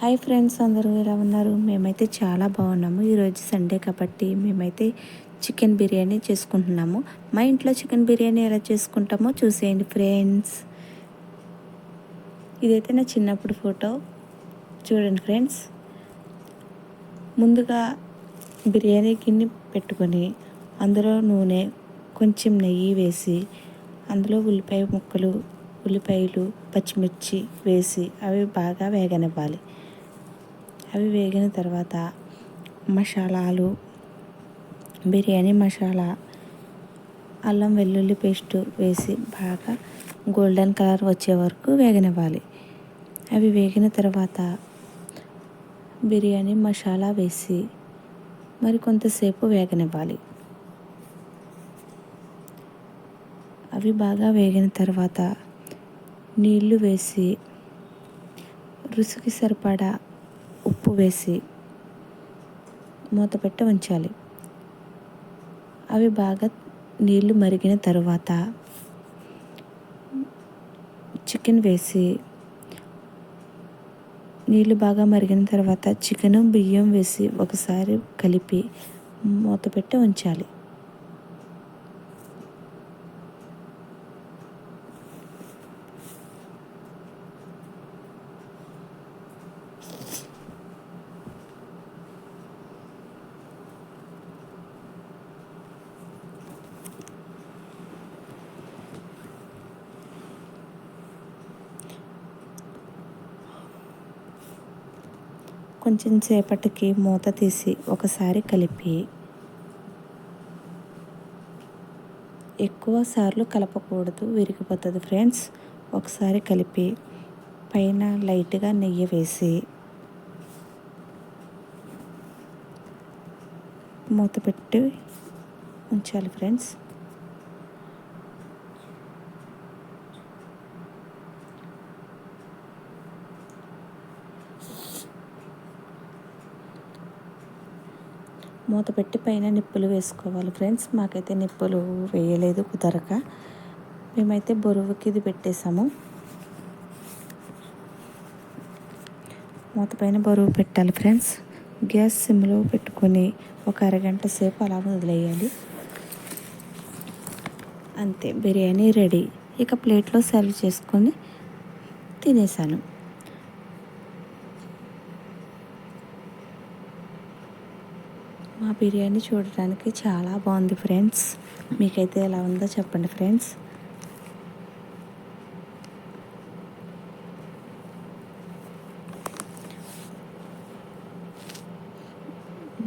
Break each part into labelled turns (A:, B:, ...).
A: Hi friends, అందరూ ఎలా ఉన్నారు? మేమైతే చాలా బాగున్నాము. ఈరోజు సండే కాబట్టి మేమైతే చికెన్ బిర్యానీ చేసుకుంటున్నాము. మా ఇంట్లో చికెన్ బిర్యానీ ఎలా చేసుకుంటామో చూసేయండి ఫ్రెండ్స్. ఇదైతే నా చిన్నప్పుడు ఫోటో. చూడండి ఫ్రెండ్స్. ముందుగా బిర్యానీ గిన్నె పెట్టుకొని అందులో నూనె, కొంచెం నెయ్యి వేసి అందులో ఉల్లిపాయ ముక్కలు, ఉల్లిపాయలు, పచ్చిమిర్చి వేసి అవి బాగా వేగనివ్వాలి. అవి వేగిన తర్వాత మసాలాలు, బిర్యానీ మసాలా, అల్లం వెల్లుల్లి పేస్టు వేసి బాగా గోల్డెన్ కలర్ వచ్చే వరకు వేగనివ్వాలి. అవి వేగిన తర్వాత బిర్యానీ మసాలా వేసి మరి కొంతసేపు వేగనివ్వాలి. అవి బాగా వేగిన తర్వాత నీళ్లు వేసి రుచికి సరిపడా ఉప్పు వేసి మూత పెట్టి ఉంచాలి. అవి బాగా నీళ్లు మరిగిన తర్వాత చికెన్ వేసి నీళ్లు బాగా మరిగిన తర్వాత చికెను, బియ్యం వేసి ఒకసారి కలిపి మూత పెట్టి ఉంచాలి. కొంచెం సేపటికి మూత తీసి ఒకసారి కలిపి, ఎక్కువ సార్లు కలపకూడదు, విరిగిపోతుంది ఫ్రెండ్స్. ఒకసారి కలిపి పైన లైట్గా నెయ్యి వేసి మూత పెట్టి ఉంచాలి ఫ్రెండ్స్. మూత పెట్టి పైన నిప్పులు వేసుకోవాలి ఫ్రెండ్స్. మాకైతే నిప్పులు వేయలేదు కుదరక, మేమైతే బరువుకి ఇది పెట్టేసాము. మూత పైన బరువు పెట్టాలి ఫ్రెండ్స్. గ్యాస్ సిమ్లో పెట్టుకొని ఒక అరగంట సేపు అలా వదిలేయాలి. అంతే, బిర్యానీ రెడీ. ఇక ప్లేట్లో సర్వ్ చేసుకొని తినేసాను. మా బిర్యానీ చూడడానికి చాలా బాగుంది ఫ్రెండ్స్. మీకైతే ఎలా ఉందో చెప్పండి ఫ్రెండ్స్.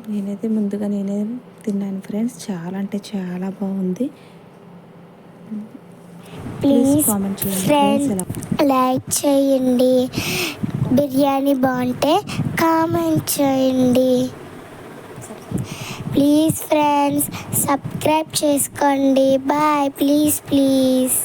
A: నేనే తిన్నాను ఫ్రెండ్స్. చాలా అంటే చాలా బాగుంది.
B: ప్లీజ్
A: కామెంట్ చేయండి
B: ఫ్రెండ్స్, లైక్ చేయండి. బిర్యానీ బాగుంటే కామెంట్ చేయండి. ప్లీజ్ ఫ్రెండ్స్, సబ్స్క్రైబ్ చేసుకోండి. బాయ్. ప్లీజ్.